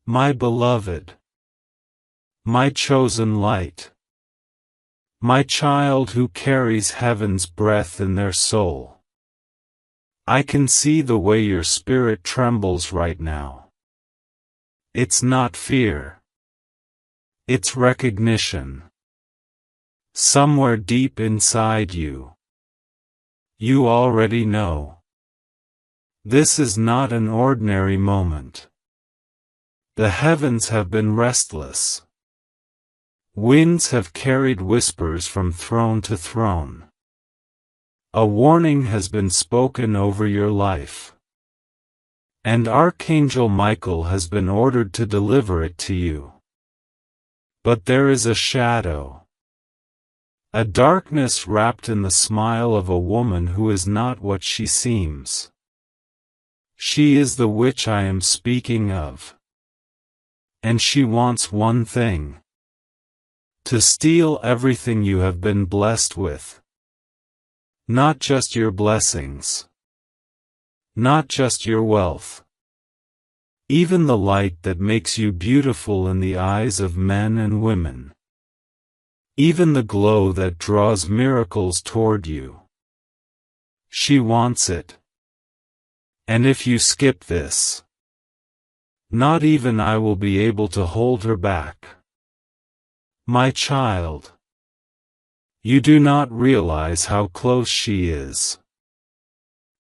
My beloved, my chosen light, my child who carries heaven's breath in their soul. I can see the way your spirit trembles right now. It's not fear. It's recognition. Somewhere deep inside you, you already know. This is not an ordinary moment. The heavens have been restless. Winds have carried whispers from throne to throne. A warning has been spoken over your life. And Archangel Michael has been ordered to deliver it to you. But there is a shadow. A darkness wrapped in the smile of a woman who is not what she seems. She is the witch I am speaking of. And she wants one thing: to steal everything you have been blessed with. Not just your blessings. Not just your wealth. Even the light that makes you beautiful in the eyes of men and women. Even the glow that draws miracles toward you. She wants it. And if you skip this, not even I will be able to hold her back. My child, you do not realize how close she is.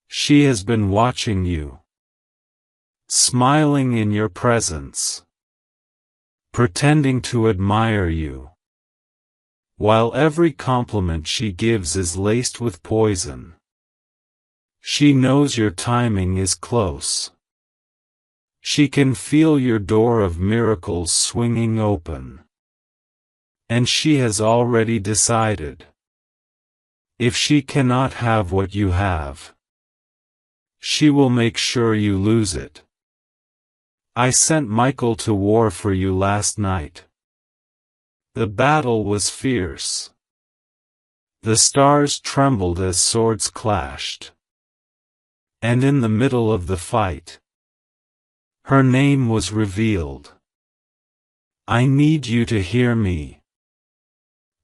She has been watching you, smiling in your presence, pretending to admire you, while every compliment she gives is laced with poison. She knows your timing is close. She can feel your door of miracles swinging open. And she has already decided. If she cannot have what you have, she will make sure you lose it. I sent Michael to war for you last night. The battle was fierce. The stars trembled as swords clashed. And in the middle of the fight, her name was revealed. I need you to hear me.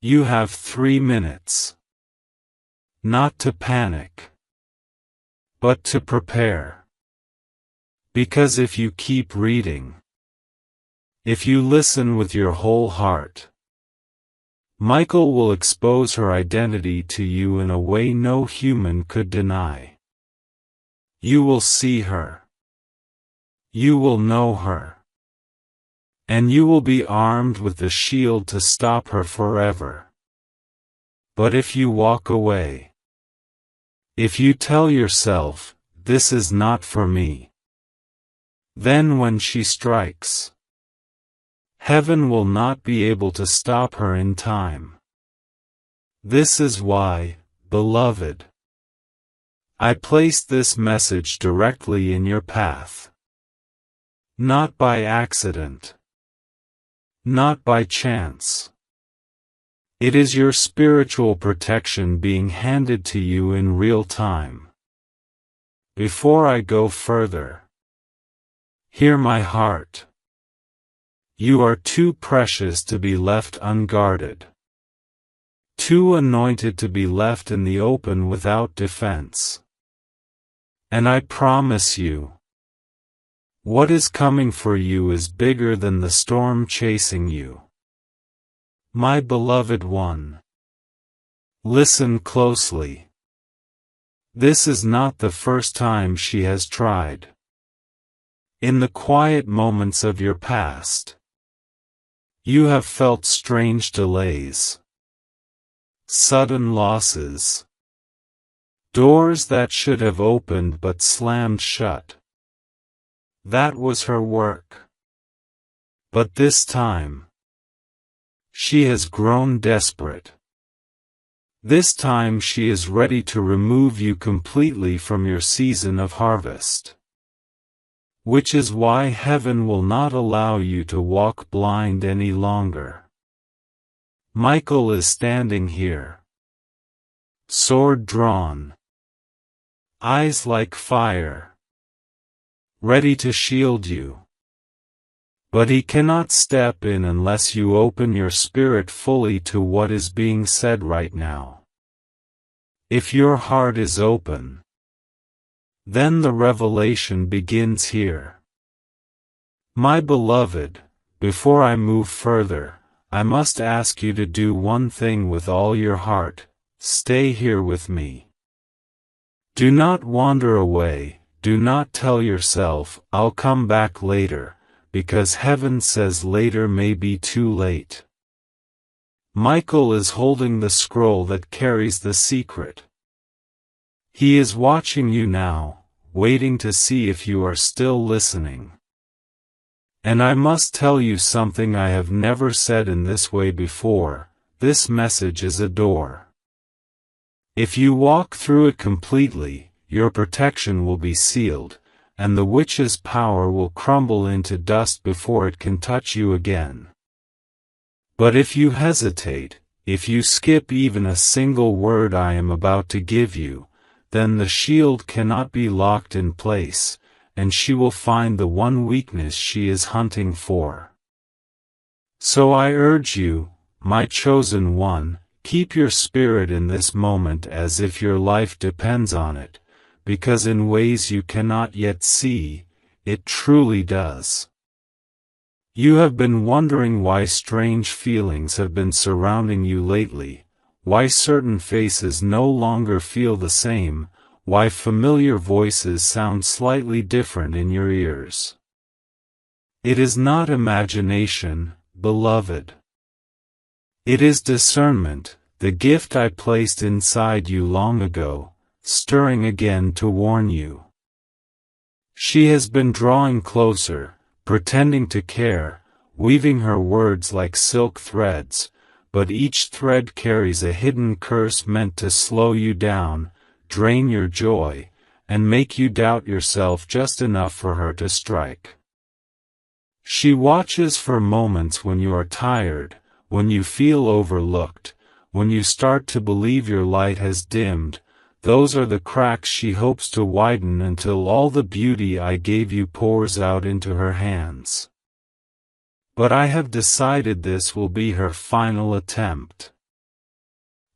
You have 3 minutes. Not to panic, but to prepare. Because if you keep reading, if you listen with your whole heart, Michael will expose her identity to you in a way no human could deny. You will see her. You will know her. And you will be armed with the shield to stop her forever. But if you walk away, if you tell yourself, this is not for me, then when she strikes, heaven will not be able to stop her in time. This is why, beloved, I placed this message directly in your path. Not by accident. Not by chance. It is your spiritual protection being handed to you in real time. Before I go further, hear my heart. You are too precious to be left unguarded. Too anointed to be left in the open without defense. And I promise you, what is coming for you is bigger than the storm chasing you. My beloved one, listen closely. This is not the first time she has tried. In the quiet moments of your past, you have felt strange delays, sudden losses, doors that should have opened but slammed shut. That was her work. But this time, she has grown desperate. This time she is ready to remove you completely from your season of harvest. Which is why heaven will not allow you to walk blind any longer. Michael is standing here, sword drawn, eyes like fire, ready to shield you. But he cannot step in unless you open your spirit fully to what is being said right now. If your heart is open, then the revelation begins here. My beloved, before I move further, I must ask you to do one thing with all your heart: stay here with me. Do not wander away, do not tell yourself, "I'll come back later," because heaven says later may be too late. Michael is holding the scroll that carries the secret. He is watching you now, waiting to see if you are still listening. And I must tell you something I have never said in this way before: this message is a door. If you walk through it completely, your protection will be sealed, and the witch's power will crumble into dust before it can touch you again. But if you hesitate, if you skip even a single word I am about to give you, then the shield cannot be locked in place, and she will find the one weakness she is hunting for. So I urge you, my chosen one, keep your spirit in this moment as if your life depends on it, because in ways you cannot yet see, it truly does. You have been wondering why strange feelings have been surrounding you lately, why certain faces no longer feel the same, why familiar voices sound slightly different in your ears. It is not imagination, beloved. It is discernment, the gift I placed inside you long ago, stirring again to warn you. She has been drawing closer, pretending to care, weaving her words like silk threads, but each thread carries a hidden curse meant to slow you down, drain your joy, and make you doubt yourself just enough for her to strike. She watches for moments when you are tired, when you feel overlooked, when you start to believe your light has dimmed. Those are the cracks she hopes to widen until all the beauty I gave you pours out into her hands. But I have decided this will be her final attempt.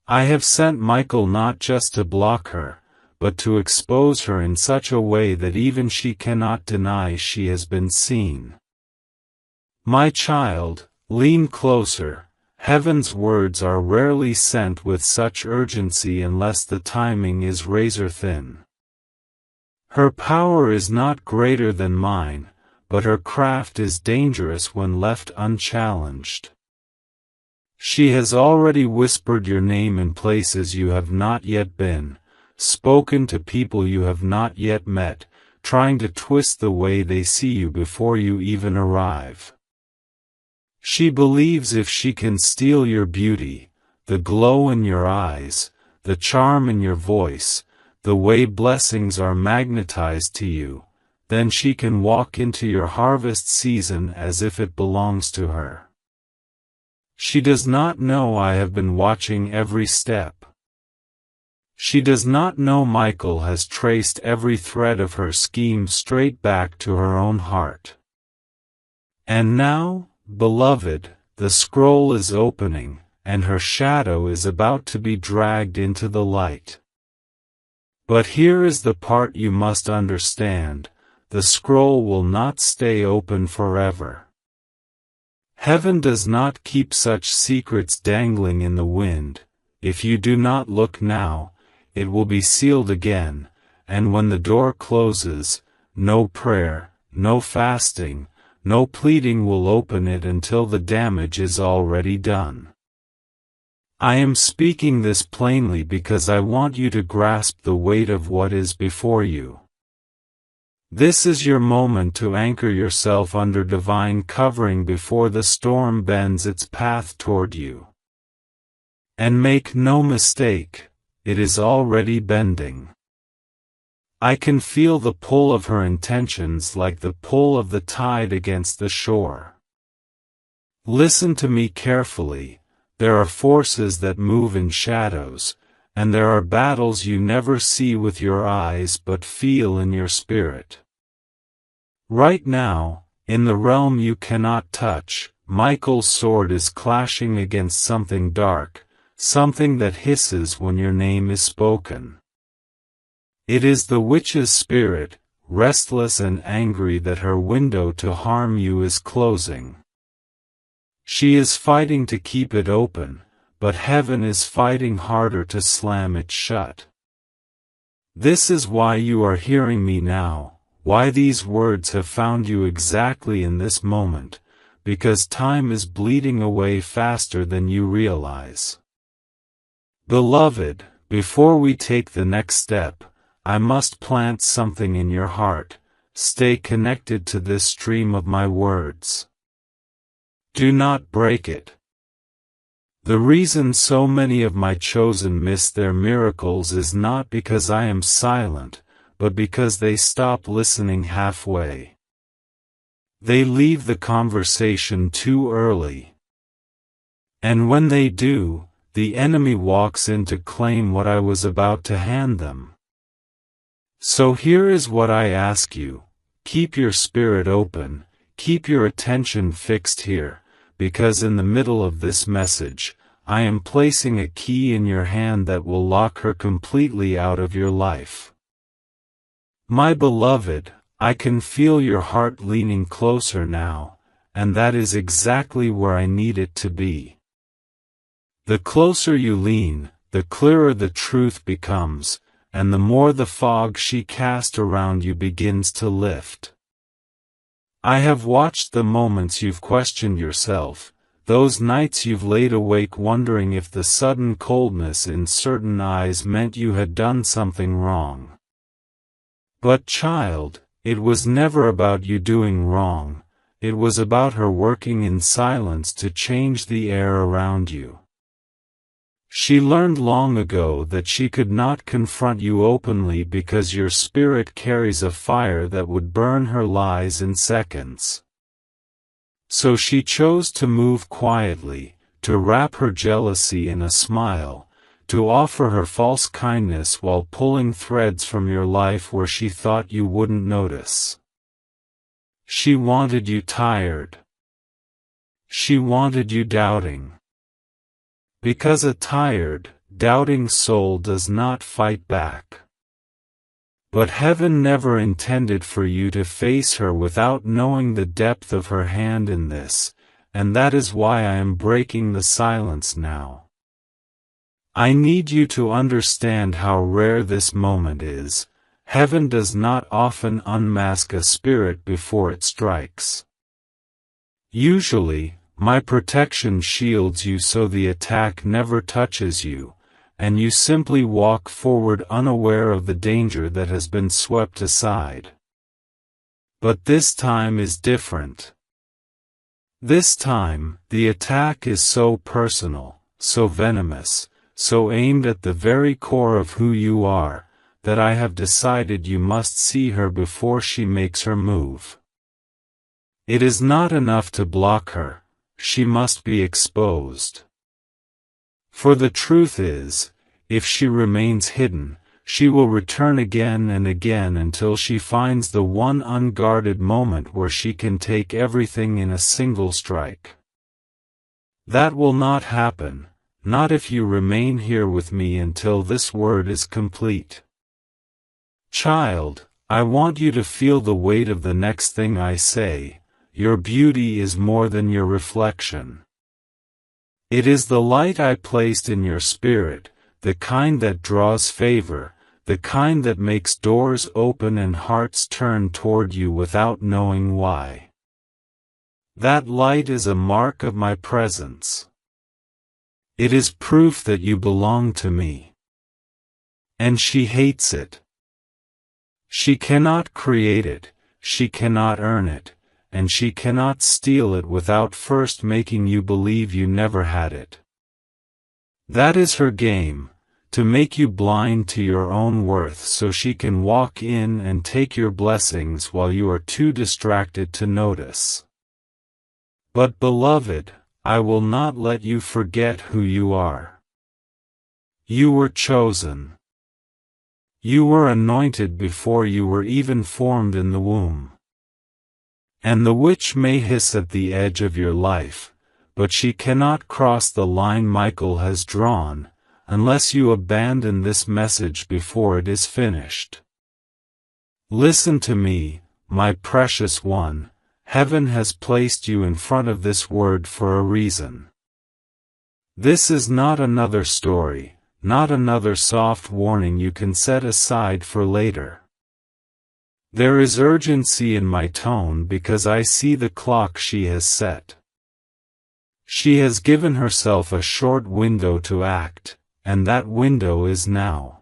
I have sent Michael not just to block her, but to expose her in such a way that even she cannot deny she has been seen. My child, lean closer. Heaven's words are rarely sent with such urgency unless the timing is razor-thin. Her power is not greater than mine, but her craft is dangerous when left unchallenged. She has already whispered your name in places you have not yet been, spoken to people you have not yet met, trying to twist the way they see you before you even arrive. She believes if she can steal your beauty, the glow in your eyes, the charm in your voice, the way blessings are magnetized to you, then she can walk into your harvest season as if it belongs to her. She does not know I have been watching every step. She does not know Michael has traced every thread of her scheme straight back to her own heart. And now, beloved, the scroll is opening, and her shadow is about to be dragged into the light. But here is the part you must understand: the scroll will not stay open forever. Heaven does not keep such secrets dangling in the wind. If you do not look now, it will be sealed again, and when the door closes, no prayer, no fasting, no pleading will open it until the damage is already done. I am speaking this plainly because I want you to grasp the weight of what is before you. This is your moment to anchor yourself under divine covering before the storm bends its path toward you. And make no mistake, it is already bending. I can feel the pull of her intentions like the pull of the tide against the shore. Listen to me carefully. There are forces that move in shadows, and there are battles you never see with your eyes but feel in your spirit. Right now, In the realm you cannot touch, Michael's sword is clashing against something dark, something that hisses when your name is spoken. It is the witch's spirit, restless and angry that her window to harm you is closing. She is fighting to keep it open, but heaven is fighting harder to slam it shut. This is why you are hearing me now, why these words have found you exactly in this moment, because time is bleeding away faster than you realize. Beloved, before we take the next step, I must plant something in your heart. Stay connected to this stream of my words. Do not break it. The reason so many of my chosen miss their miracles is not because I am silent, but because they stop listening halfway. They leave the conversation too early. And when they do, the enemy walks in to claim what I was about to hand them. So here is what I ask you: keep your spirit open, keep your attention fixed here, because in the middle of this message, I am placing a key in your hand that will lock her completely out of your life. My beloved, I can feel your heart leaning closer now, and that is exactly where I need it to be. The closer you lean, the clearer the truth becomes, and the more the fog she cast around you begins to lift. I have watched the moments you've questioned yourself, those nights you've laid awake wondering if the sudden coldness in certain eyes meant you had done something wrong. But child, it was never about you doing wrong, it was about her working in silence to change the air around you. She learned long ago that she could not confront you openly because your spirit carries a fire that would burn her lies in seconds. So she chose to move quietly, to wrap her jealousy in a smile, to offer her false kindness while pulling threads from your life where she thought you wouldn't notice. She wanted you tired. She wanted you doubting. Because a tired, doubting soul does not fight back. But heaven never intended for you to face her without knowing the depth of her hand in this, and that is why I am breaking the silence now. I need you to understand how rare this moment is. Heaven does not often unmask a spirit before it strikes. Usually, my protection shields you so the attack never touches you, and you simply walk forward unaware of the danger that has been swept aside. But this time is different. This time, the attack is so personal, so venomous, so aimed at the very core of who you are, that I have decided you must see her before she makes her move. It is not enough to block her. She must be exposed. For the truth is, if she remains hidden, she will return again and again until she finds the one unguarded moment where she can take everything in a single strike. That will not happen, not if you remain here with me until this word is complete. Child, I want you to feel the weight of the next thing I say. Your beauty is more than your reflection. It is the light I placed in your spirit, the kind that draws favor, the kind that makes doors open and hearts turn toward you without knowing why. That light is a mark of my presence. It is proof that you belong to me. And she hates it. She cannot create it, she cannot earn it, and she cannot steal it without first making you believe you never had it. That is her game, to make you blind to your own worth so she can walk in and take your blessings while you are too distracted to notice. But beloved, I will not let you forget who you are. You were chosen. You were anointed before you were even formed in the womb. And the witch may hiss at the edge of your life, but she cannot cross the line Michael has drawn, unless you abandon this message before it is finished. Listen to me, my precious one. Heaven has placed you in front of this word for a reason. This is not another story, not another soft warning you can set aside for later. There is urgency in my tone because I see the clock she has set. She has given herself a short window to act, and that window is now.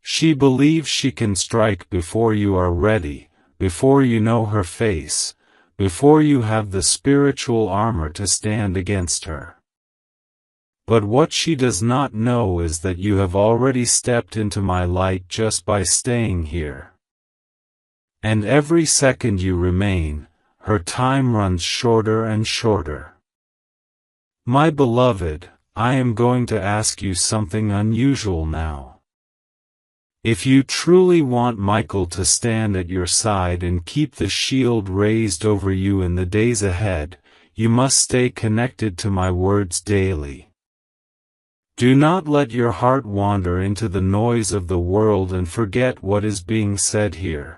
She believes she can strike before you are ready, before you know her face, before you have the spiritual armor to stand against her. But what she does not know is that you have already stepped into my light just by staying here. And every second you remain, her time runs shorter and shorter. My beloved, I am going to ask you something unusual now. If you truly want Michael to stand at your side and keep the shield raised over you in the days ahead, you must stay connected to my words daily. Do not let your heart wander into the noise of the world and forget what is being said here.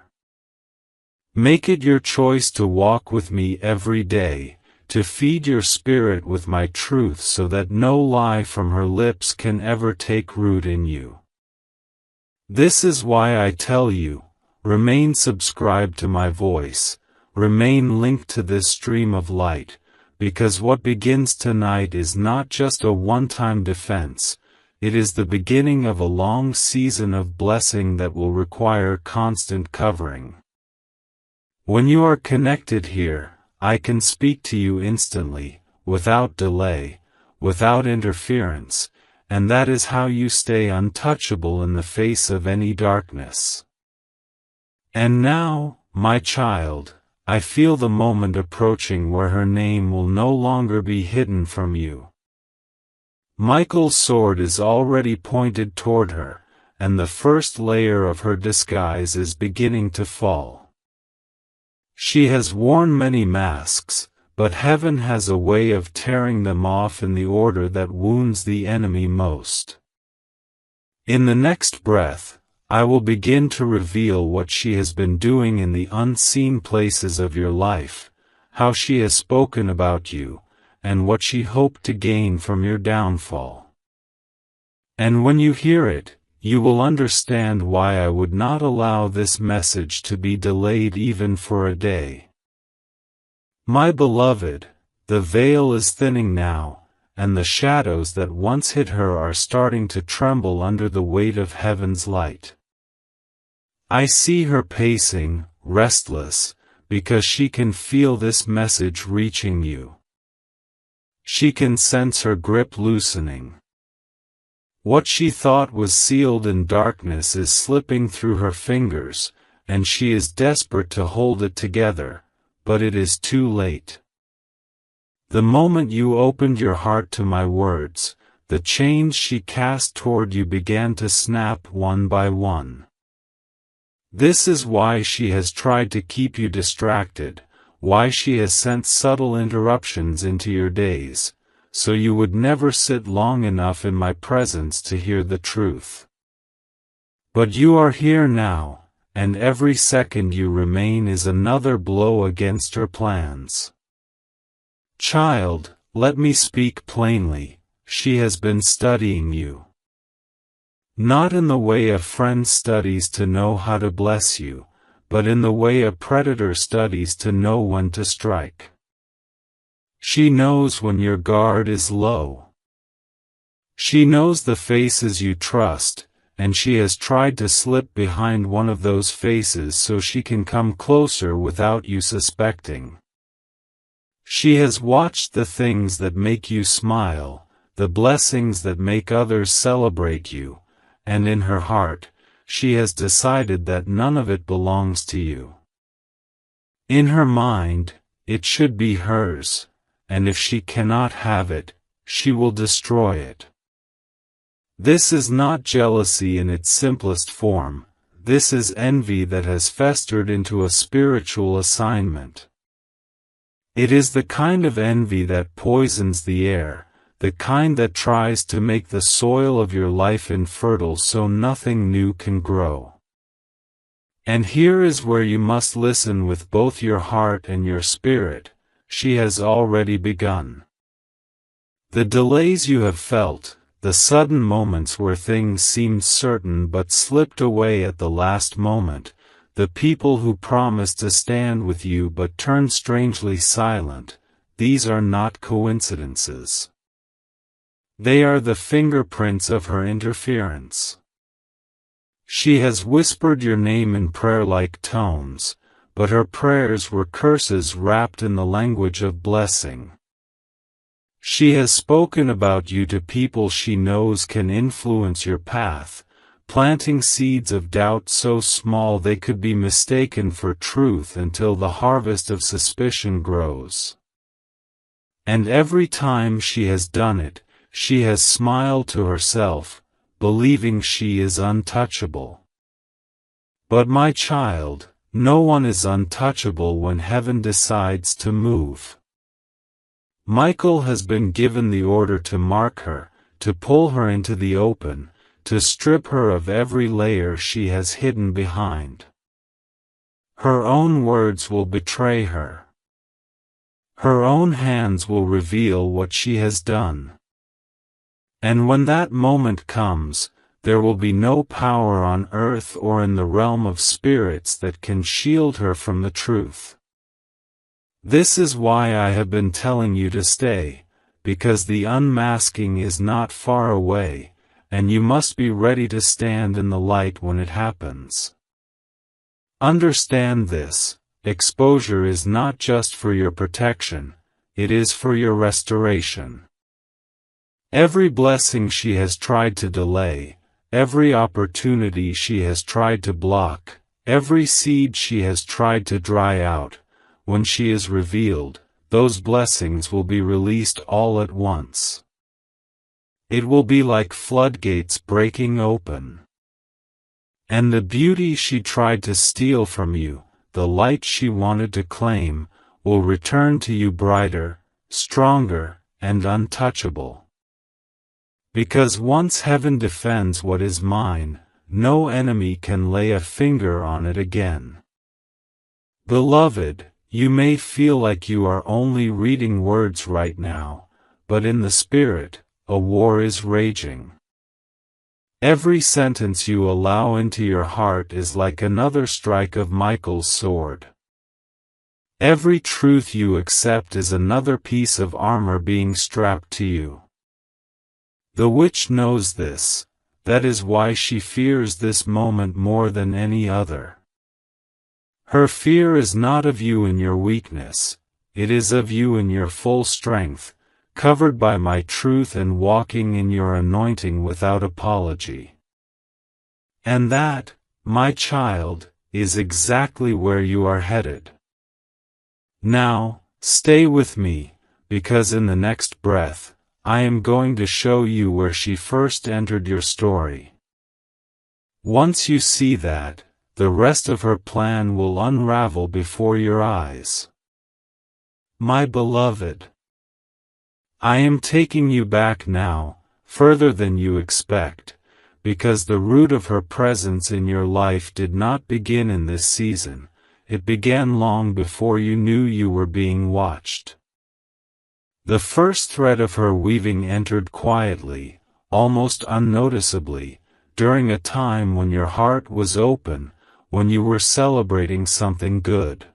Make it your choice to walk with me every day, to feed your spirit with my truth so that no lie from her lips can ever take root in you. This is why I tell you, remain subscribed to my voice, remain linked to this stream of light, because what begins tonight is not just a one-time defense, it is the beginning of a long season of blessing that will require constant covering. When you are connected here, I can speak to you instantly, without delay, without interference, and that is how you stay untouchable in the face of any darkness. And now, my child, I feel the moment approaching where her name will no longer be hidden from you. Michael's sword is already pointed toward her, and the first layer of her disguise is beginning to fall. She has worn many masks, but heaven has a way of tearing them off in the order that wounds the enemy most. In the next breath, I will begin to reveal what she has been doing in the unseen places of your life, how she has spoken about you, and what she hoped to gain from your downfall. And when you hear it, you will understand why I would not allow this message to be delayed even for a day. My beloved, the veil is thinning now, and the shadows that once hid her are starting to tremble under the weight of heaven's light. I see her pacing, restless, because she can feel this message reaching you. She can sense her grip loosening. What she thought was sealed in darkness is slipping through her fingers, and she is desperate to hold it together, but it is too late. The moment you opened your heart to my words, the chains she cast toward you began to snap one by one. This is why she has tried to keep you distracted, why she has sent subtle interruptions into your days, so you would never sit long enough in my presence to hear the truth. But you are here now, and every second you remain is another blow against her plans. Child, let me speak plainly, she has been studying you. Not in the way a friend studies to know how to bless you, but in the way a predator studies to know when to strike. She knows when your guard is low. She knows the faces you trust, and she has tried to slip behind one of those faces so she can come closer without you suspecting. She has watched the things that make you smile, the blessings that make others celebrate you, and in her heart, she has decided that none of it belongs to you. In her mind, it should be hers, and if she cannot have it, she will destroy it. This is not jealousy in its simplest form, This is envy that has festered into a spiritual assignment. It is the kind of envy that poisons the air, the kind that tries to make the soil of your life infertile so nothing new can grow. And here is where you must listen with both your heart and your spirit. She has already begun. The delays you have felt, the sudden moments where things seemed certain but slipped away at the last moment, the people who promised to stand with you but turned strangely silent, these are not coincidences. They are the fingerprints of her interference. She has whispered your name in prayer-like tones, but her prayers were curses wrapped in the language of blessing. She has spoken about you to people she knows can influence your path, planting seeds of doubt so small they could be mistaken for truth until the harvest of suspicion grows. And every time she has done it, she has smiled to herself, believing she is untouchable. But my child, no one is untouchable when heaven decides to move. Michael has been given the order to mark her, to pull her into the open, to strip her of every layer she has hidden behind. Her own words will betray her. Her own hands will reveal what she has done. And when that moment comes, there will be no power on earth or in the realm of spirits that can shield her from the truth. This is why I have been telling you to stay, because the unmasking is not far away, and you must be ready to stand in the light when it happens. Understand this, exposure is not just for your protection, it is for your restoration. Every blessing she has tried to delay, every opportunity she has tried to block, every seed she has tried to dry out, when she is revealed, those blessings will be released all at once. It will be like floodgates breaking open. And the beauty she tried to steal from you, the light she wanted to claim, will return to you brighter, stronger, and untouchable. Because once heaven defends what is mine, no enemy can lay a finger on it again. Beloved, you may feel like you are only reading words right now, but in the spirit, a war is raging. Every sentence you allow into your heart is like another strike of Michael's sword. Every truth you accept is another piece of armor being strapped to you. The witch knows this, that is why she fears this moment more than any other. Her fear is not of you in your weakness, it is of you in your full strength, covered by my truth and walking in your anointing without apology. And that, my child, is exactly where you are headed. Now, stay with me, because in the next breath, I am going to show you where she first entered your story. Once you see that, the rest of her plan will unravel before your eyes. My beloved, I am taking you back now, further than you expect, because the root of her presence in your life did not begin in this season, it began long before you knew you were being watched. The first thread of her weaving entered quietly, almost unnoticeably, during a time when your heart was open, when you were celebrating something good.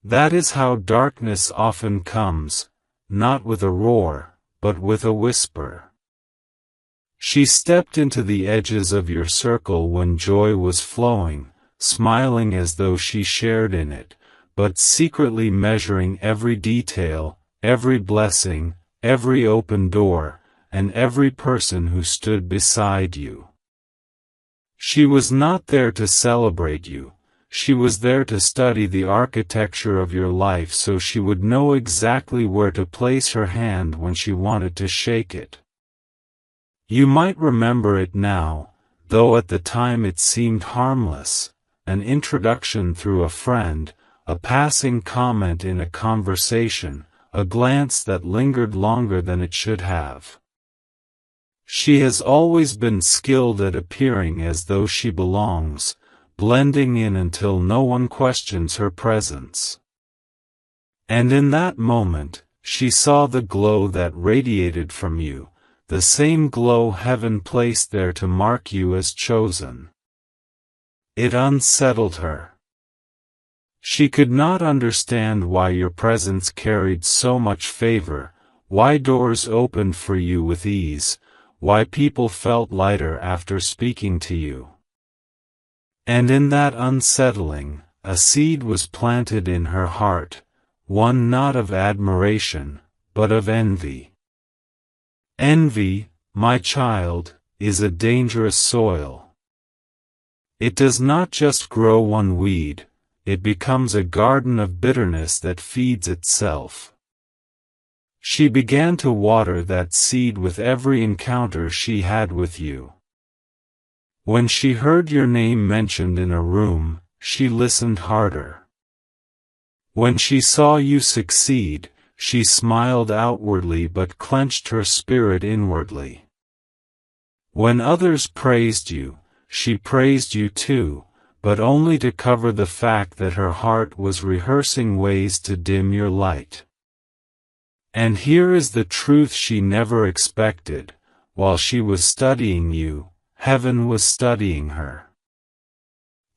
That is how darkness often comes, not with a roar, but with a whisper. She stepped into the edges of your circle when joy was flowing, smiling as though she shared in it, but secretly measuring every detail, every blessing, every open door, and every person who stood beside you. She was not there to celebrate you, she was there to study the architecture of your life so she would know exactly where to place her hand when she wanted to shake it. You might remember it now, though at the time it seemed harmless, an introduction through a friend, a passing comment in a conversation, a glance that lingered longer than it should have. She has always been skilled at appearing as though she belongs, blending in until no one questions her presence. And in that moment, she saw the glow that radiated from you, the same glow heaven placed there to mark you as chosen. It unsettled her. She could not understand why your presence carried so much favor, why doors opened for you with ease, why people felt lighter after speaking to you. And in that unsettling, a seed was planted in her heart, one not of admiration, but of envy. Envy, my child, is a dangerous soil. It does not just grow one weed, it becomes a garden of bitterness that feeds itself. She began to water that seed with every encounter she had with you. When she heard your name mentioned in a room, she listened harder. When she saw you succeed, she smiled outwardly but clenched her spirit inwardly. When others praised you, she praised you too, but only to cover the fact that her heart was rehearsing ways to dim your light. And here is the truth she never expected: while she was studying you, heaven was studying her.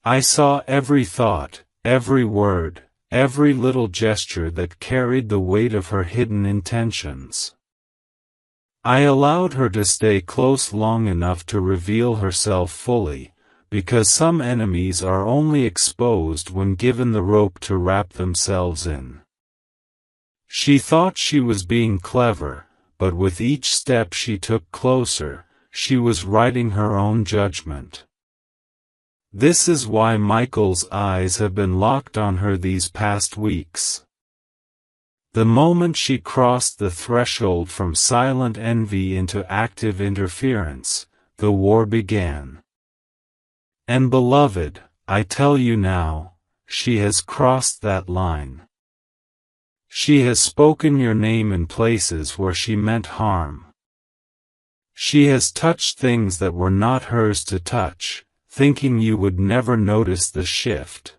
I saw every thought, every word, every little gesture that carried the weight of her hidden intentions. I allowed her to stay close long enough to reveal herself fully, because some enemies are only exposed when given the rope to wrap themselves in. She thought she was being clever, but with each step she took closer, she was writing her own judgment. This is why Michael's eyes have been locked on her these past weeks. The moment she crossed the threshold from silent envy into active interference, the war began. And beloved, I tell you now, she has crossed that line. She has spoken your name in places where she meant harm. She has touched things that were not hers to touch, thinking you would never notice the shift.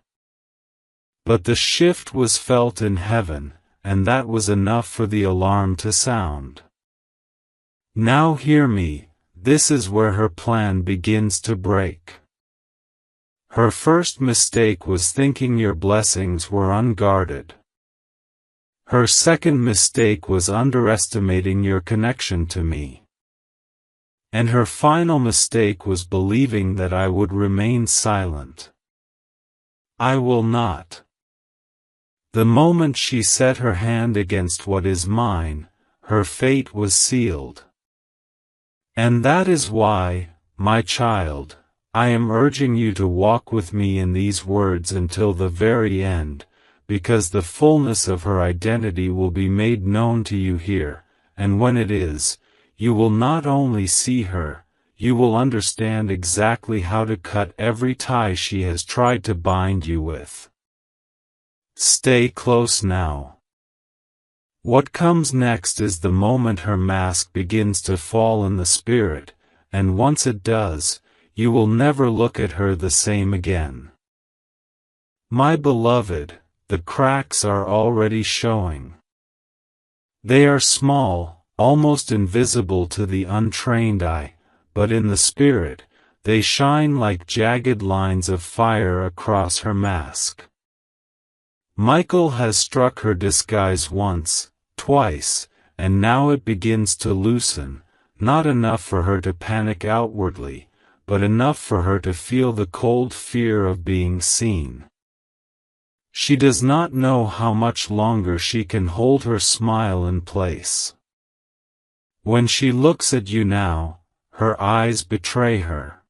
But the shift was felt in heaven, and that was enough for the alarm to sound. Now hear me, this is where her plan begins to break. Her first mistake was thinking your blessings were unguarded. Her second mistake was underestimating your connection to me. And her final mistake was believing that I would remain silent. I will not. The moment she set her hand against what is mine, her fate was sealed. And that is why, my child, I am urging you to walk with me in these words until the very end, because the fullness of her identity will be made known to you here, and when it is, you will not only see her, you will understand exactly how to cut every tie she has tried to bind you with. Stay close now. What comes next is the moment her mask begins to fall in the spirit, and once it does, you will never look at her the same again. My beloved, the cracks are already showing. They are small, almost invisible to the untrained eye, but in the spirit, they shine like jagged lines of fire across her mask. Michael has struck her disguise once, twice, and now it begins to loosen, not enough for her to panic outwardly, but enough for her to feel the cold fear of being seen. She does not know how much longer she can hold her smile in place. When she looks at you now, her eyes betray her.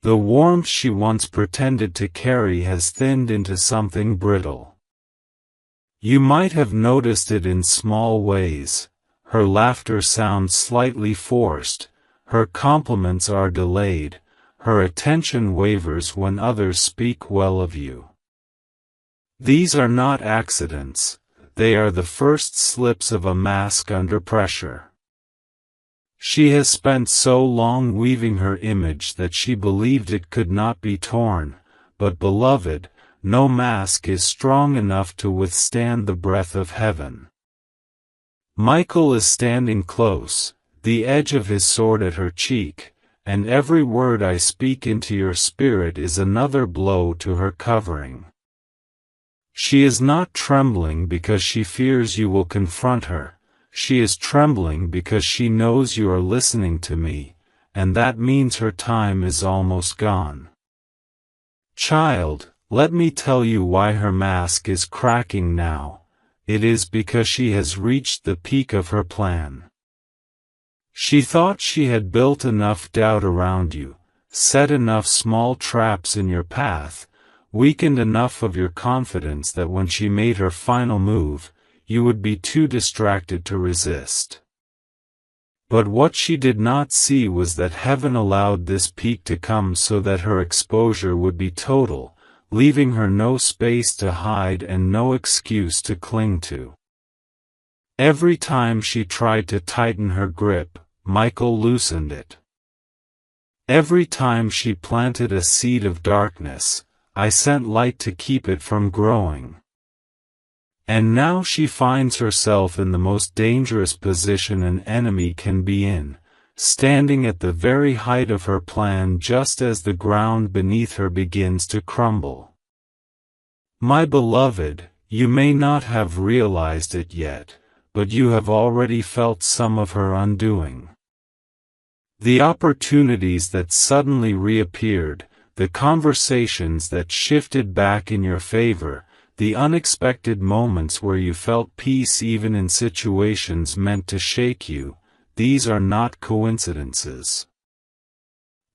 The warmth she once pretended to carry has thinned into something brittle. You might have noticed it in small ways. Her laughter sounds slightly forced, her compliments are delayed, her attention wavers when others speak well of you. These are not accidents, they are the first slips of a mask under pressure. She has spent so long weaving her image that she believed it could not be torn, but beloved, no mask is strong enough to withstand the breath of heaven. Michael is standing close, the edge of his sword at her cheek, and every word I speak into your spirit is another blow to her covering. She is not trembling because she fears you will confront her, she is trembling because she knows you are listening to me, and that means her time is almost gone. Child, let me tell you why her mask is cracking now. It is because she has reached the peak of her plan. She thought she had built enough doubt around you, set enough small traps in your path, weakened enough of your confidence that when she made her final move, you would be too distracted to resist. But what she did not see was that heaven allowed this peak to come so that her exposure would be total, leaving her no space to hide and no excuse to cling to. Every time she tried to tighten her grip, Michael loosened it. Every time she planted a seed of darkness, I sent light to keep it from growing. And now she finds herself in the most dangerous position an enemy can be in, standing at the very height of her plan just as the ground beneath her begins to crumble. My beloved, you may not have realized it yet, but you have already felt some of her undoing. The opportunities that suddenly reappeared, the conversations that shifted back in your favor, the unexpected moments where you felt peace even in situations meant to shake you, these are not coincidences.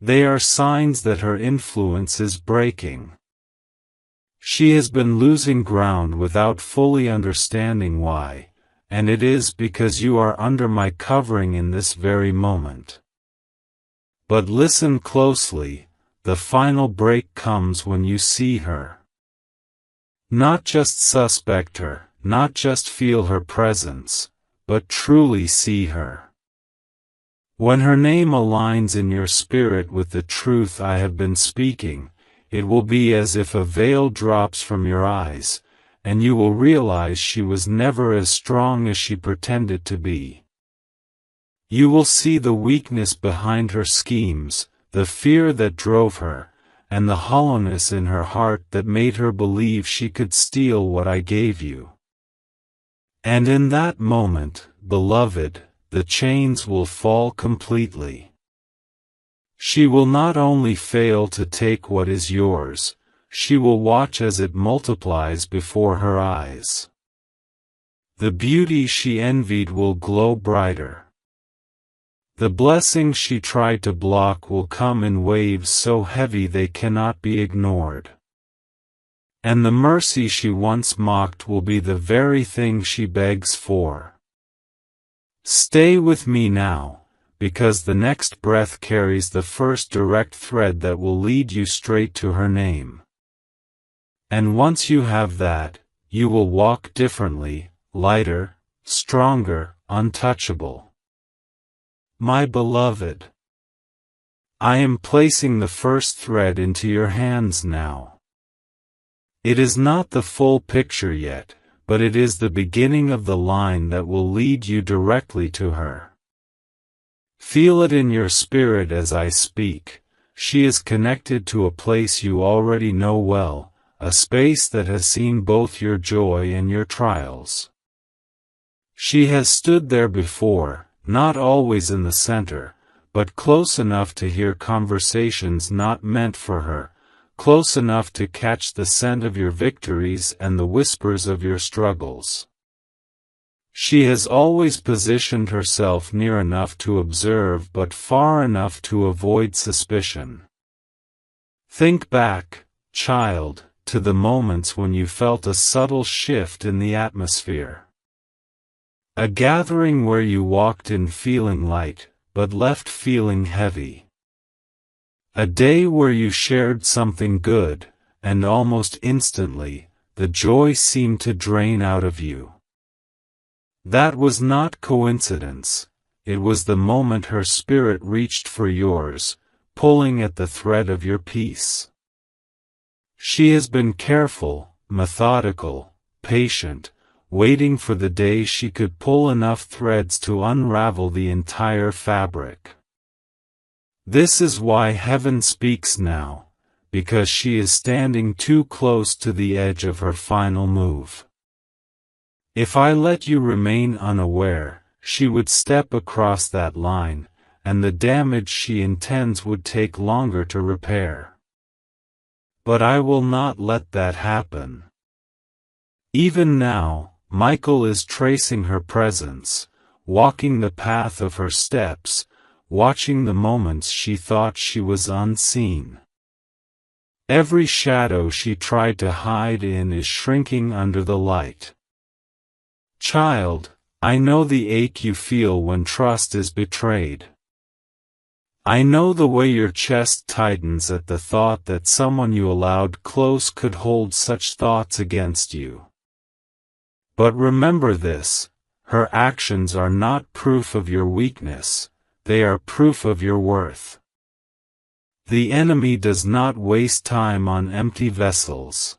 They are signs that her influence is breaking. She has been losing ground without fully understanding why, and it is because you are under my covering in this very moment. But listen closely, the final break comes when you see her. Not just suspect her, not just feel her presence, but truly see her. When her name aligns in your spirit with the truth I have been speaking, it will be as if a veil drops from your eyes, and you will realize she was never as strong as she pretended to be. You will see the weakness behind her schemes, the fear that drove her, and the hollowness in her heart that made her believe she could steal what I gave you. And in that moment, beloved, the chains will fall completely. She will not only fail to take what is yours, she will watch as it multiplies before her eyes. The beauty she envied will glow brighter. The blessings she tried to block will come in waves so heavy they cannot be ignored. And the mercy she once mocked will be the very thing she begs for. Stay with me now, because the next breath carries the first direct thread that will lead you straight to her name. And once you have that, you will walk differently, lighter, stronger, untouchable. My beloved, I am placing the first thread into your hands now. It is not the full picture yet, but it is the beginning of the line that will lead you directly to her. Feel it in your spirit as I speak. She is connected to a place you already know well, a space that has seen both your joy and your trials. She has stood there before, not always in the center, but close enough to hear conversations not meant for her, close enough to catch the scent of your victories and the whispers of your struggles. She has always positioned herself near enough to observe but far enough to avoid suspicion. Think back, child, to the moments when you felt a subtle shift in the atmosphere. A gathering where you walked in feeling light, but left feeling heavy. A day where you shared something good, and almost instantly, the joy seemed to drain out of you. That was not coincidence, it was the moment her spirit reached for yours, pulling at the thread of your peace. She has been careful, methodical, patient, waiting for the day she could pull enough threads to unravel the entire fabric. This is why heaven speaks now, because she is standing too close to the edge of her final move. If I let you remain unaware, she would step across that line, and the damage she intends would take longer to repair. But I will not let that happen. Even now, Michael is tracing her presence, walking the path of her steps, watching the moments she thought she was unseen. Every shadow she tried to hide in is shrinking under the light. Child, I know the ache you feel when trust is betrayed. I know the way your chest tightens at the thought that someone you allowed close could hold such thoughts against you. But remember this, her actions are not proof of your weakness, they are proof of your worth. The enemy does not waste time on empty vessels.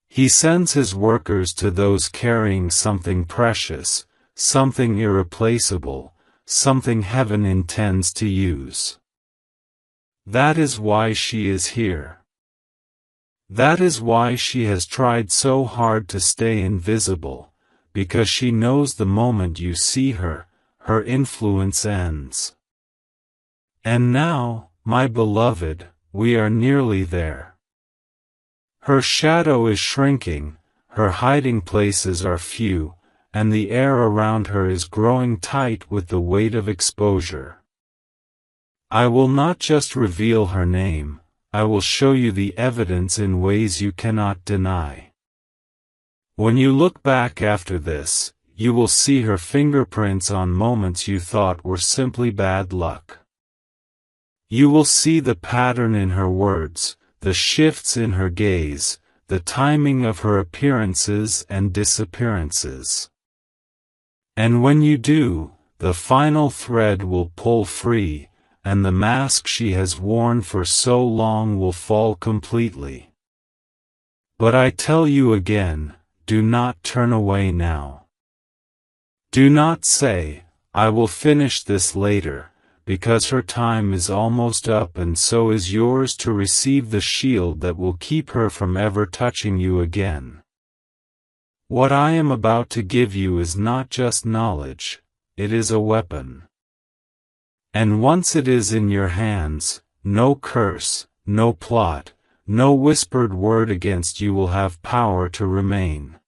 He sends his workers to those carrying something precious, something irreplaceable, something heaven intends to use. That is why she is here. That is why she has tried so hard to stay invisible, because she knows the moment you see her, her influence ends. And now, my beloved, we are nearly there. Her shadow is shrinking, her hiding places are few, and the air around her is growing tight with the weight of exposure. I will not just reveal her name, I will show you the evidence in ways you cannot deny. When you look back after this, you will see her fingerprints on moments you thought were simply bad luck. You will see the pattern in her words, the shifts in her gaze, the timing of her appearances and disappearances. And when you do, the final thread will pull free, and the mask she has worn for so long will fall completely. But I tell you again, do not turn away now. Do not say, I will finish this later, because her time is almost up and so is yours to receive the shield that will keep her from ever touching you again. What I am about to give you is not just knowledge, it is a weapon. And once it is in your hands, no curse, no plot, no whispered word against you will have power to remain.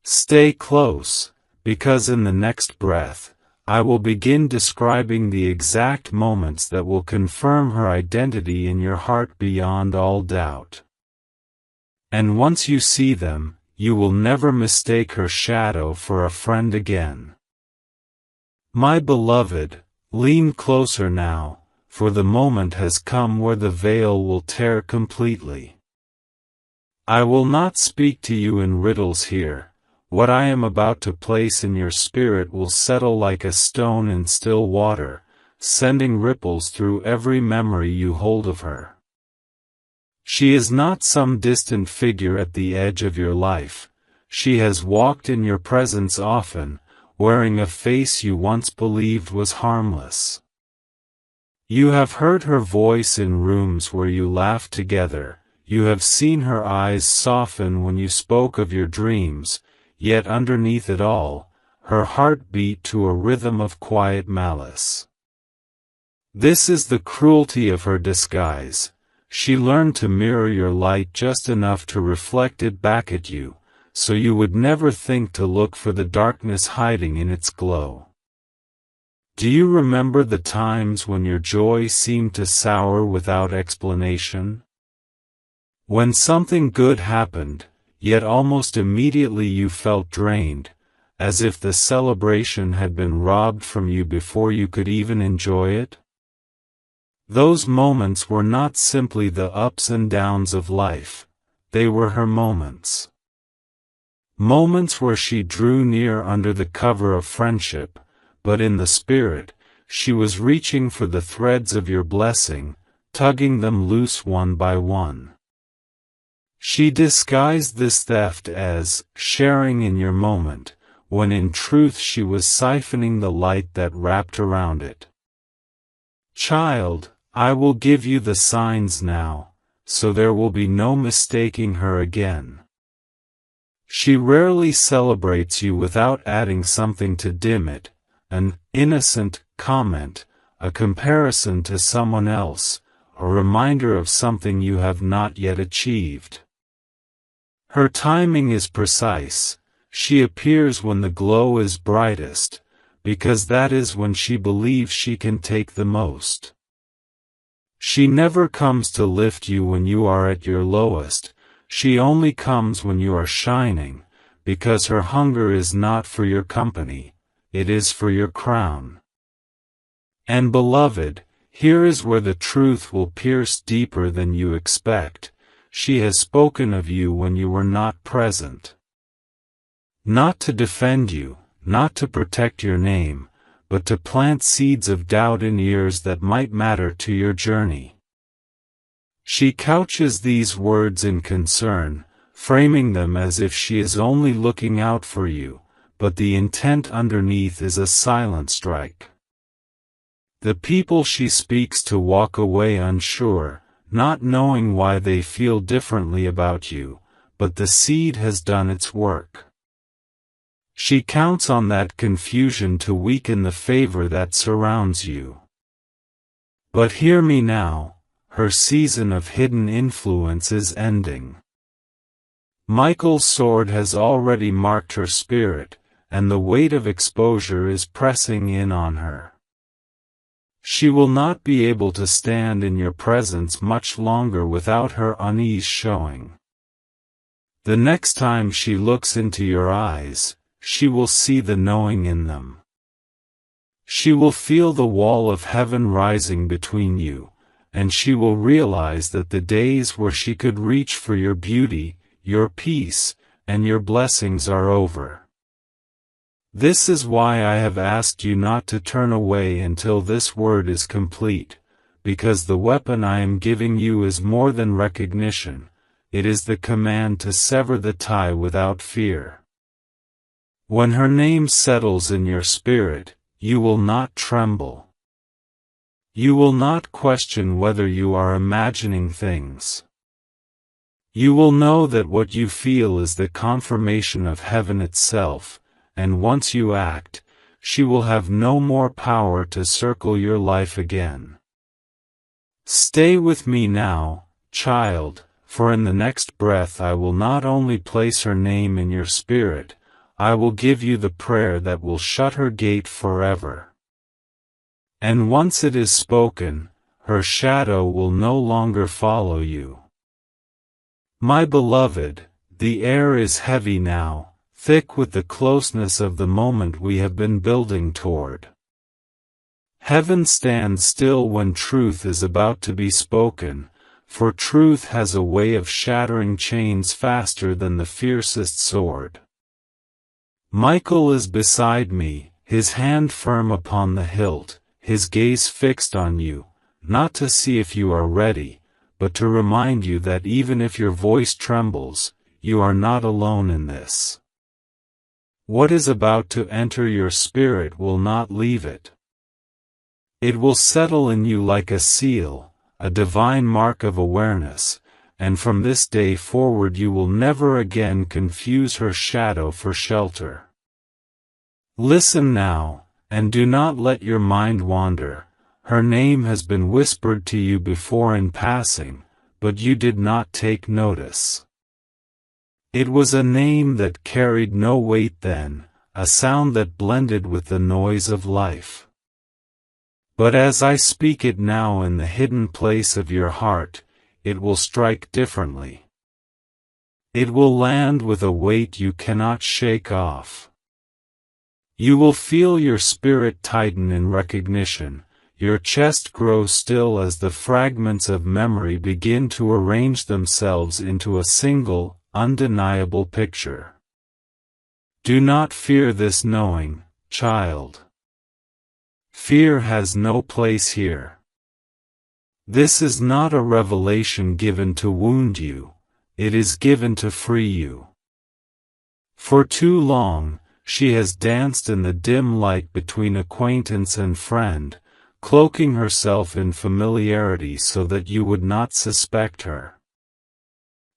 Stay close, because in the next breath, I will begin describing the exact moments that will confirm her identity in your heart beyond all doubt. And once you see them, you will never mistake her shadow for a friend again. My beloved, lean closer now, for the moment has come where the veil will tear completely. I will not speak to you in riddles here. What I am about to place in your spirit will settle like a stone in still water, sending ripples through every memory you hold of her. She is not some distant figure at the edge of your life. She has walked in your presence often, wearing a face you once believed was harmless. You have heard her voice in rooms where you laughed together, you have seen her eyes soften when you spoke of your dreams, yet underneath it all, her heart beat to a rhythm of quiet malice. This is the cruelty of her disguise. She learned to mirror your light just enough to reflect it back at you, so you would never think to look for the darkness hiding in its glow. Do you remember the times when your joy seemed to sour without explanation? When something good happened, yet almost immediately you felt drained, as if the celebration had been robbed from you before you could even enjoy it? Those moments were not simply the ups and downs of life, they were her moments. Moments where she drew near under the cover of friendship, but in the spirit, she was reaching for the threads of your blessing, tugging them loose one by one. She disguised this theft as sharing in your moment, when in truth she was siphoning the light that wrapped around it. Child, I will give you the signs now, so there will be no mistaking her again. She rarely celebrates you without adding something to dim it, an innocent comment, a comparison to someone else, a reminder of something you have not yet achieved. Her timing is precise. She appears when the glow is brightest, because that is when she believes she can take the most. She never comes to lift you when you are at your lowest, she only comes when you are shining, because her hunger is not for your company, it is for your crown. And beloved, here is where the truth will pierce deeper than you expect. She has spoken of you when you were not present. Not to defend you, not to protect your name, but to plant seeds of doubt in ears that might matter to your journey. She couches these words in concern, framing them as if she is only looking out for you, but the intent underneath is a silent strike. The people she speaks to walk away unsure, not knowing why they feel differently about you, but the seed has done its work. She counts on that confusion to weaken the favor that surrounds you. But hear me now, her season of hidden influence is ending. Michael's sword has already marked her spirit, and the weight of exposure is pressing in on her. She will not be able to stand in your presence much longer without her unease showing. The next time she looks into your eyes, she will see the knowing in them. She will feel the wall of heaven rising between you, and she will realize that the days where she could reach for your beauty, your peace, and your blessings are over. This is why I have asked you not to turn away until this word is complete, because the weapon I am giving you is more than recognition, it is the command to sever the tie without fear. When her name settles in your spirit, you will not tremble. You will not question whether you are imagining things. You will know that what you feel is the confirmation of heaven itself, and once you act, she will have no more power to circle your life again. Stay with me now, child, for in the next breath I will not only place her name in your spirit, I will give you the prayer that will shut her gate forever. And once it is spoken, her shadow will no longer follow you. My beloved, the air is heavy now, thick with the closeness of the moment we have been building toward. Heaven stands still when truth is about to be spoken, for truth has a way of shattering chains faster than the fiercest sword. Michael is beside me, his hand firm upon the hilt, his gaze fixed on you, not to see if you are ready, but to remind you that even if your voice trembles, you are not alone in this. What is about to enter your spirit will not leave it. It will settle in you like a seal, a divine mark of awareness, and from this day forward you will never again confuse her shadow for shelter. Listen now, and do not let your mind wander. Her name has been whispered to you before in passing, but you did not take notice. It was a name that carried no weight then, a sound that blended with the noise of life. But as I speak it now in the hidden place of your heart, it will strike differently. It will land with a weight you cannot shake off. You will feel your spirit tighten in recognition, your chest grow still as the fragments of memory begin to arrange themselves into a single, undeniable picture. Do not fear this knowing, child. Fear has no place here. This is not a revelation given to wound you, it is given to free you. For too long, she has danced in the dim light between acquaintance and friend, cloaking herself in familiarity so that you would not suspect her.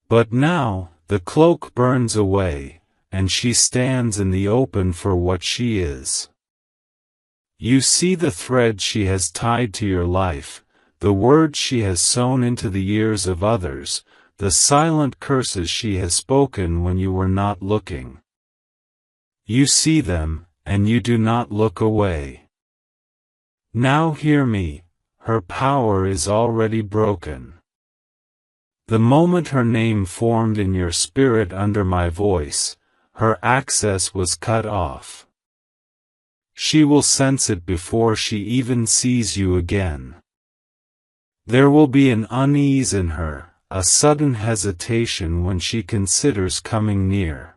But now, the cloak burns away, and she stands in the open for what she is. You see the thread she has tied to your life, the words she has sown into the ears of others, the silent curses she has spoken when you were not looking. You see them, and you do not look away. Now hear me, her power is already broken. The moment her name formed in your spirit under my voice, her access was cut off. She will sense it before she even sees you again. There will be an unease in her, a sudden hesitation when she considers coming near.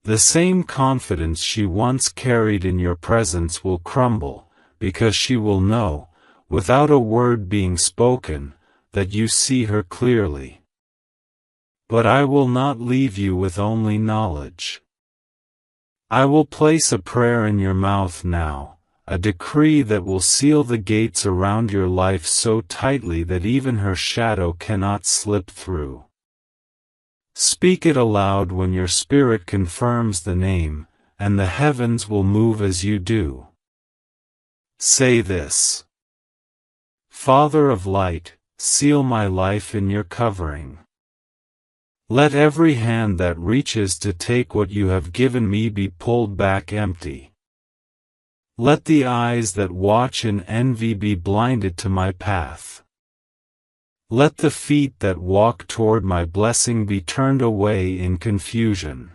The same confidence she once carried in your presence will crumble, because she will know, without a word being spoken, that you see her clearly. But I will not leave you with only knowledge. I will place a prayer in your mouth now, a decree that will seal the gates around your life so tightly that even her shadow cannot slip through. Speak it aloud when your spirit confirms the name, and the heavens will move as you do. Say this: Father of light, seal my life in your covering. Let every hand that reaches to take what you have given me be pulled back empty. Let the eyes that watch in envy be blinded to my path. Let the feet that walk toward my blessing be turned away in confusion.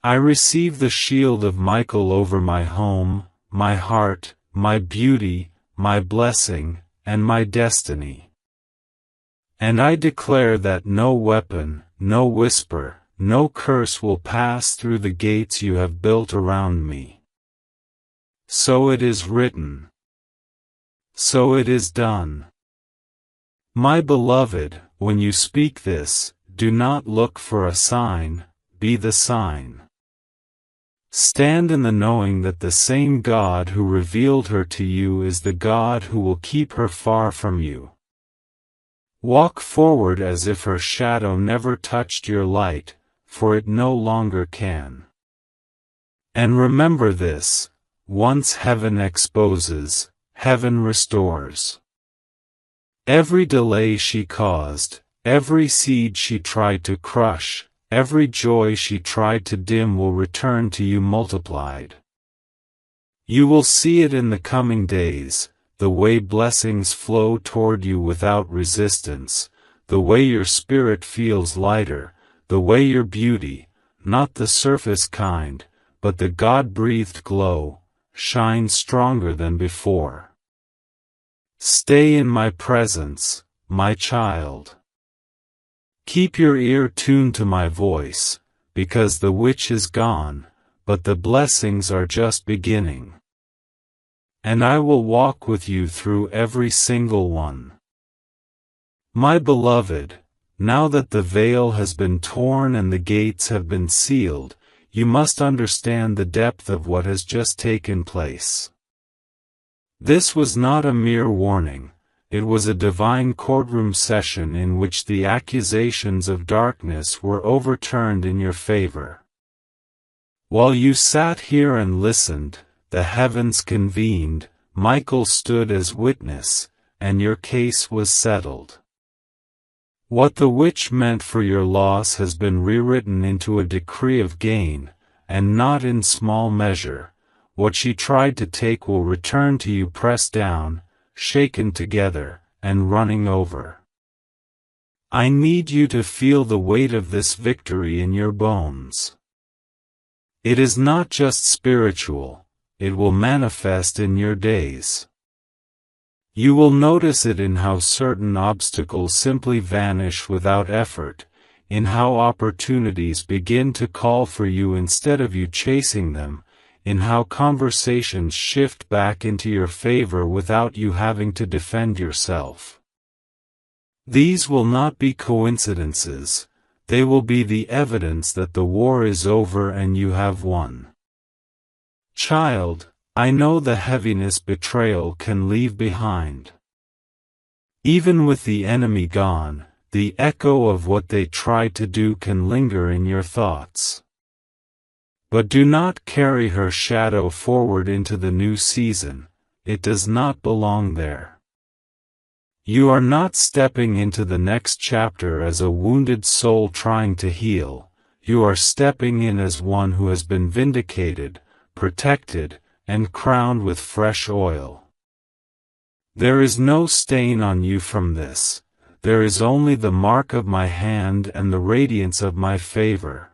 I receive the shield of Michael over my home, my heart, my beauty, my blessing, and my destiny. And I declare that no weapon, no whisper, no curse will pass through the gates you have built around me. So it is written. So it is done. My beloved, when you speak this, do not look for a sign, be the sign. Stand in the knowing that the same God who revealed her to you is the God who will keep her far from you. Walk forward as if her shadow never touched your light, for it no longer can. And remember this: once heaven exposes, heaven restores. Every delay she caused, every seed she tried to crush, every joy she tried to dim will return to you multiplied. You will see it in the coming days, the way blessings flow toward you without resistance, the way your spirit feels lighter, the way your beauty, not the surface kind, but the God-breathed glow, shines stronger than before. Stay in my presence, my child. Keep your ear tuned to my voice, because the witch is gone, but the blessings are just beginning. And I will walk with you through every single one. My beloved, now that the veil has been torn and the gates have been sealed, you must understand the depth of what has just taken place. This was not a mere warning, it was a divine courtroom session in which the accusations of darkness were overturned in your favor. While you sat here and listened, the heavens convened, Michael stood as witness, and your case was settled. What the witch meant for your loss has been rewritten into a decree of gain, and not in small measure. What she tried to take will return to you pressed down, shaken together, and running over. I need you to feel the weight of this victory in your bones. It is not just spiritual, it will manifest in your days. You will notice it in how certain obstacles simply vanish without effort, in how opportunities begin to call for you instead of you chasing them, in how conversations shift back into your favor without you having to defend yourself. These will not be coincidences, they will be the evidence that the war is over and you have won. Child, I know the heaviness betrayal can leave behind. Even with the enemy gone, the echo of what they tried to do can linger in your thoughts. But do not carry her shadow forward into the new season, it does not belong there. You are not stepping into the next chapter as a wounded soul trying to heal, you are stepping in as one who has been vindicated, protected, and crowned with fresh oil. There is no stain on you from this, there is only the mark of my hand and the radiance of my favor.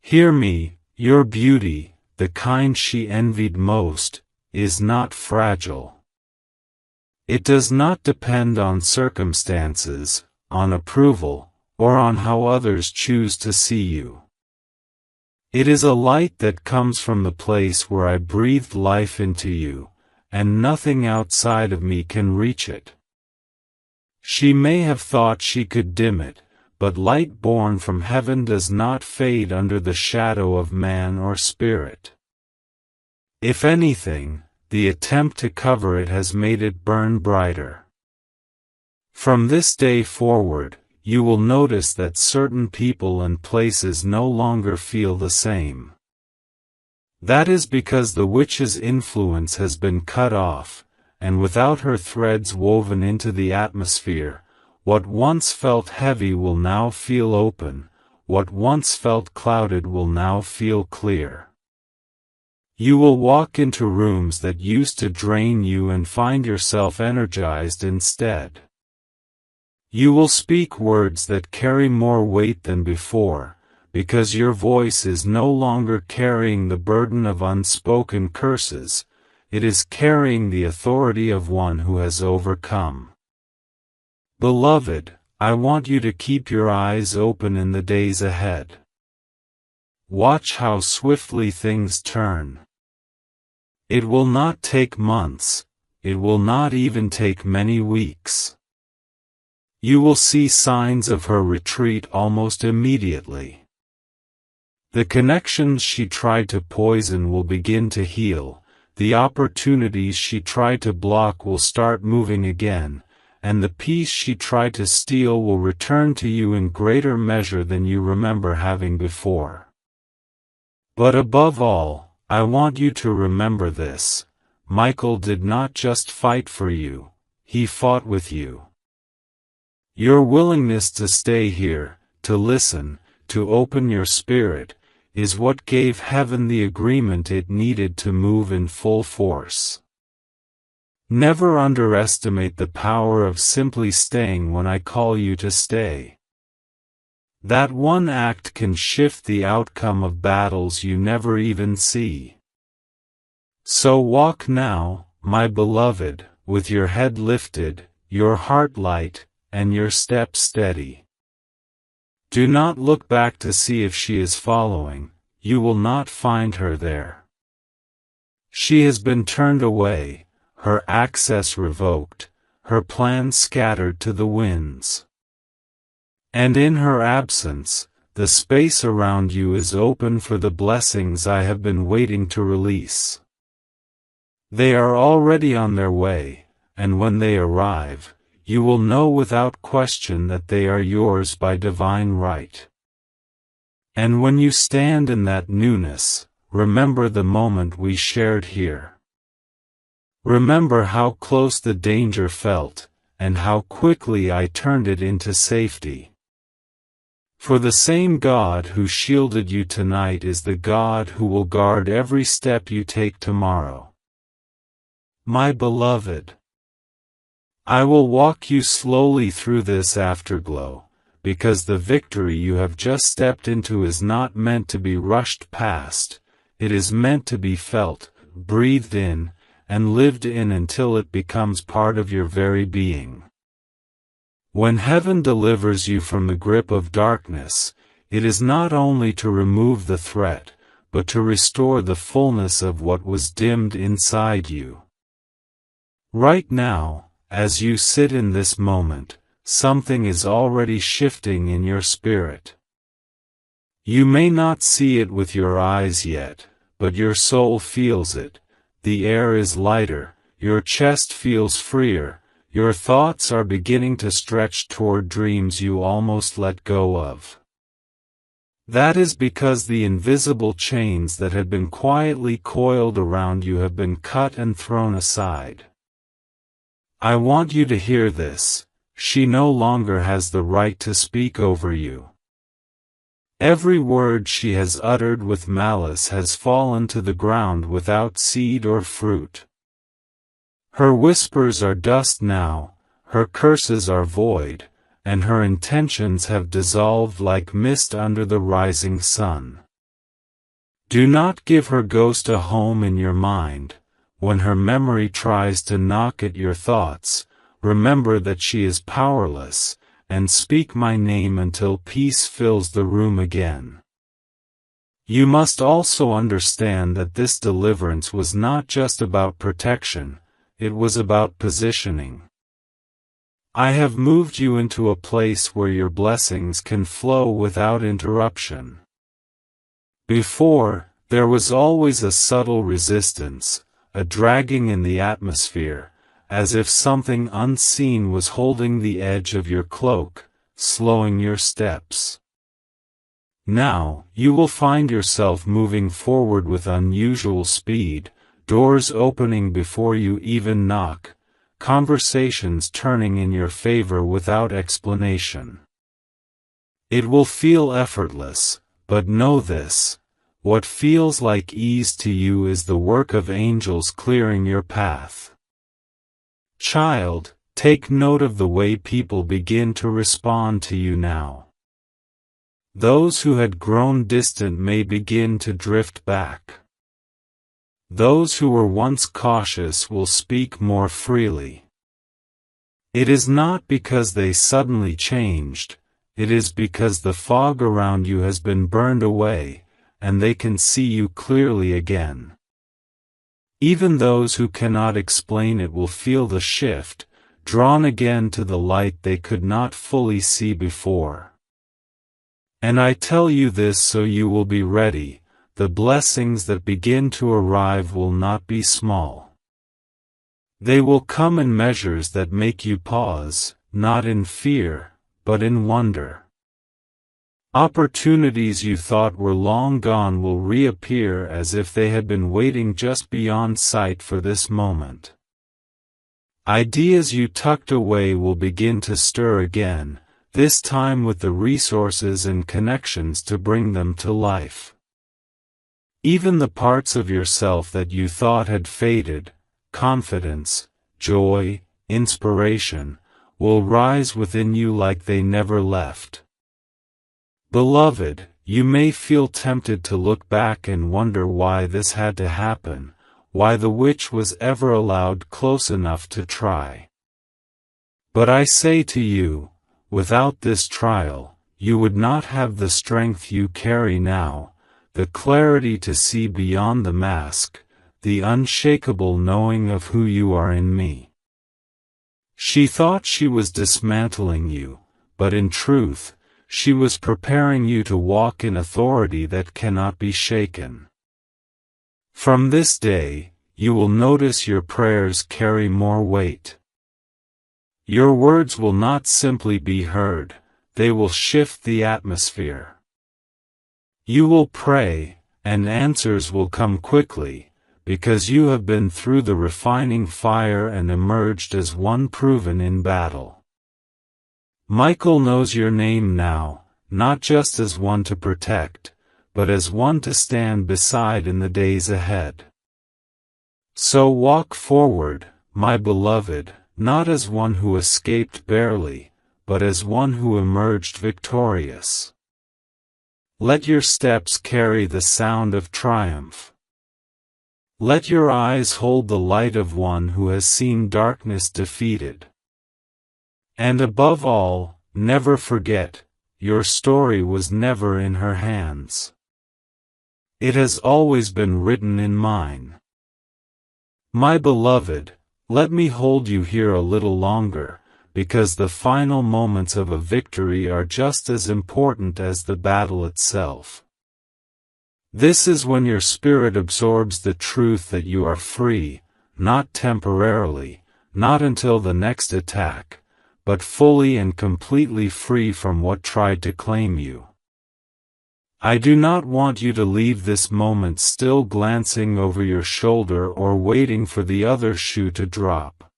Hear me, your beauty, the kind she envied most, is not fragile. It does not depend on circumstances, on approval, or on how others choose to see you. It is a light that comes from the place where I breathed life into you, and nothing outside of me can reach it. She may have thought she could dim it, but light born from heaven does not fade under the shadow of man or spirit. If anything, the attempt to cover it has made it burn brighter. From this day forward, you will notice that certain people and places no longer feel the same. That is because the witch's influence has been cut off, and without her threads woven into the atmosphere, what once felt heavy will now feel open, what once felt clouded will now feel clear. You will walk into rooms that used to drain you and find yourself energized instead. You will speak words that carry more weight than before, because your voice is no longer carrying the burden of unspoken curses, it is carrying the authority of one who has overcome. Beloved, I want you to keep your eyes open in the days ahead. Watch how swiftly things turn. It will not take months, it will not even take many weeks. You will see signs of her retreat almost immediately. The connections she tried to poison will begin to heal, the opportunities she tried to block will start moving again, and the peace she tried to steal will return to you in greater measure than you remember having before. But above all, I want you to remember this: Michael did not just fight for you, he fought with you. Your willingness to stay here, to listen, to open your spirit, is what gave heaven the agreement it needed to move in full force. Never underestimate the power of simply staying when I call you to stay. That one act can shift the outcome of battles you never even see. So walk now, my beloved, with your head lifted, your heart light, and your step steady. Do not look back to see if she is following, you will not find her there. She has been turned away, her access revoked, her plans scattered to the winds. And in her absence, the space around you is open for the blessings I have been waiting to release. They are already on their way, and when they arrive, you will know without question that they are yours by divine right. And when you stand in that newness, remember the moment we shared here. Remember how close the danger felt, and how quickly I turned it into safety. For the same God who shielded you tonight is the God who will guard every step you take tomorrow. My beloved, I will walk you slowly through this afterglow, because the victory you have just stepped into is not meant to be rushed past, it is meant to be felt, breathed in, and lived in until it becomes part of your very being. When heaven delivers you from the grip of darkness, it is not only to remove the threat, but to restore the fullness of what was dimmed inside you. Right now, as you sit in this moment, something is already shifting in your spirit. You may not see it with your eyes yet, but your soul feels it. The air is lighter, your chest feels freer, your thoughts are beginning to stretch toward dreams you almost let go of. That is because the invisible chains that had been quietly coiled around you have been cut and thrown aside. I want you to hear this. She no longer has the right to speak over you. Every word she has uttered with malice has fallen to the ground without seed or fruit. Her whispers are dust now, her curses are void, and her intentions have dissolved like mist under the rising sun. Do not give her ghost a home in your mind. When her memory tries to knock at your thoughts, remember that she is powerless, and speak my name until peace fills the room again. You must also understand that this deliverance was not just about protection, it was about positioning. I have moved you into a place where your blessings can flow without interruption. Before, there was always a subtle resistance, a dragging in the atmosphere, as if something unseen was holding the edge of your cloak, slowing your steps. Now, you will find yourself moving forward with unusual speed, doors opening before you even knock, conversations turning in your favor without explanation. It will feel effortless, but know this: what feels like ease to you is the work of angels clearing your path. Child, take note of the way people begin to respond to you now. Those who had grown distant may begin to drift back. Those who were once cautious will speak more freely. It is not because they suddenly changed, it is because the fog around you has been burned away, and they can see you clearly again. Even those who cannot explain it will feel the shift, drawn again to the light they could not fully see before. And I tell you this so you will be ready. The blessings that begin to arrive will not be small. They will come in measures that make you pause, not in fear, but in wonder. Opportunities you thought were long gone will reappear as if they had been waiting just beyond sight for this moment. Ideas you tucked away will begin to stir again, this time with the resources and connections to bring them to life. Even the parts of yourself that you thought had faded, confidence, joy, inspiration, will rise within you like they never left. Beloved, you may feel tempted to look back and wonder why this had to happen, why the witch was ever allowed close enough to try. But I say to you, without this trial, you would not have the strength you carry now, the clarity to see beyond the mask, the unshakable knowing of who you are in me. She thought she was dismantling you, but in truth, she was preparing you to walk in authority that cannot be shaken. From this day, you will notice your prayers carry more weight. Your words will not simply be heard, they will shift the atmosphere. You will pray, and answers will come quickly, because you have been through the refining fire and emerged as one proven in battle. Michael knows your name now, not just as one to protect, but as one to stand beside in the days ahead. So walk forward, my beloved, not as one who escaped barely, but as one who emerged victorious. Let your steps carry the sound of triumph. Let your eyes hold the light of one who has seen darkness defeated. And above all, never forget, your story was never in her hands. It has always been written in mine. My beloved, let me hold you here a little longer, because the final moments of a victory are just as important as the battle itself. This is when your spirit absorbs the truth that you are free, not temporarily, not until the next attack, but fully and completely free from what tried to claim you. I do not want you to leave this moment still glancing over your shoulder or waiting for the other shoe to drop.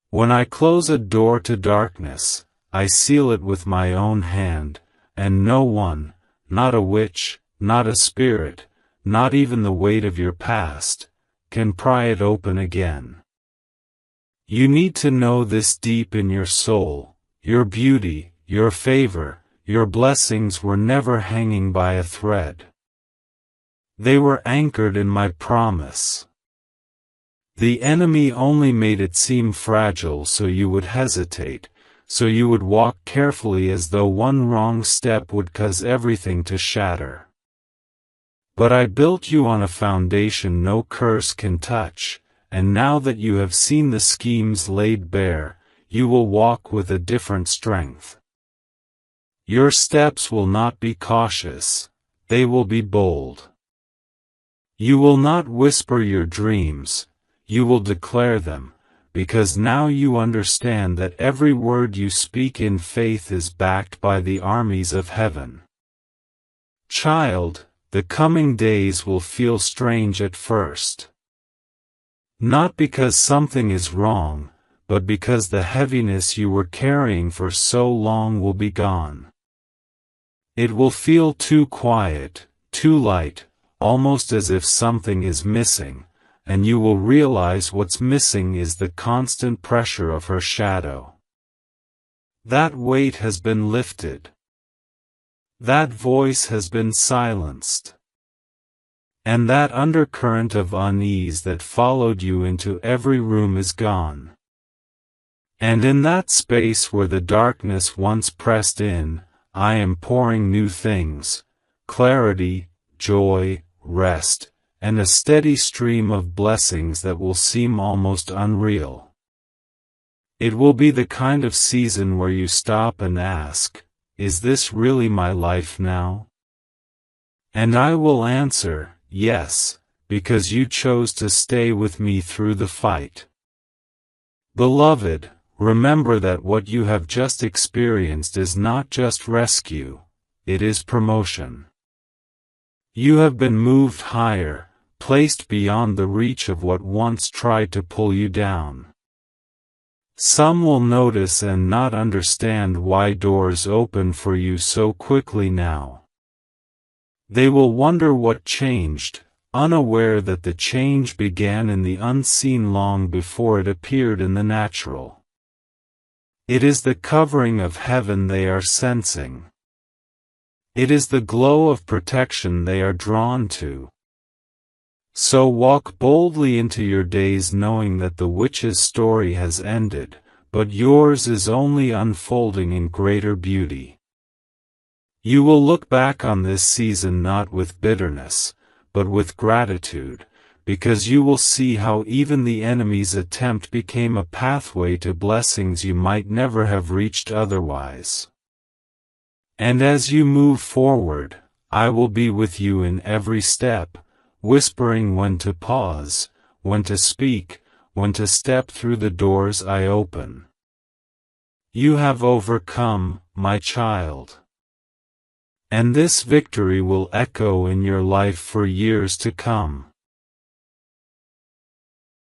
When I close a door to darkness, I seal it with my own hand, and no one, not a witch, not a spirit, not even the weight of your past, can pry it open again. You need to know this deep in your soul: your beauty, your favor, your blessings were never hanging by a thread. They were anchored in my promise. The enemy only made it seem fragile so you would hesitate, so you would walk carefully as though one wrong step would cause everything to shatter. But I built you on a foundation no curse can touch, and now that you have seen the schemes laid bare, you will walk with a different strength. Your steps will not be cautious, they will be bold. You will not whisper your dreams, you will declare them, because now you understand that every word you speak in faith is backed by the armies of heaven. Child, the coming days will feel strange at first. Not because something is wrong, but because the heaviness you were carrying for so long will be gone. It will feel too quiet, too light, almost as if something is missing, and you will realize what's missing is the constant pressure of her shadow. That weight has been lifted. That voice has been silenced. And that undercurrent of unease that followed you into every room is gone. And in that space where the darkness once pressed in, I am pouring new things: clarity, joy, rest, and a steady stream of blessings that will seem almost unreal. It will be the kind of season where you stop and ask, is this really my life now? And I will answer, yes, because you chose to stay with me through the fight. Beloved, remember that what you have just experienced is not just rescue, it is promotion. You have been moved higher, placed beyond the reach of what once tried to pull you down. Some will notice and not understand why doors open for you so quickly now. They will wonder what changed, unaware that the change began in the unseen long before it appeared in the natural. It is the covering of heaven they are sensing. It is the glow of protection they are drawn to. So walk boldly into your days knowing that the witch's story has ended, but yours is only unfolding in greater beauty. You will look back on this season not with bitterness, but with gratitude, because you will see how even the enemy's attempt became a pathway to blessings you might never have reached otherwise. And as you move forward, I will be with you in every step, whispering when to pause, when to speak, when to step through the doors I open. You have overcome, my child. And this victory will echo in your life for years to come.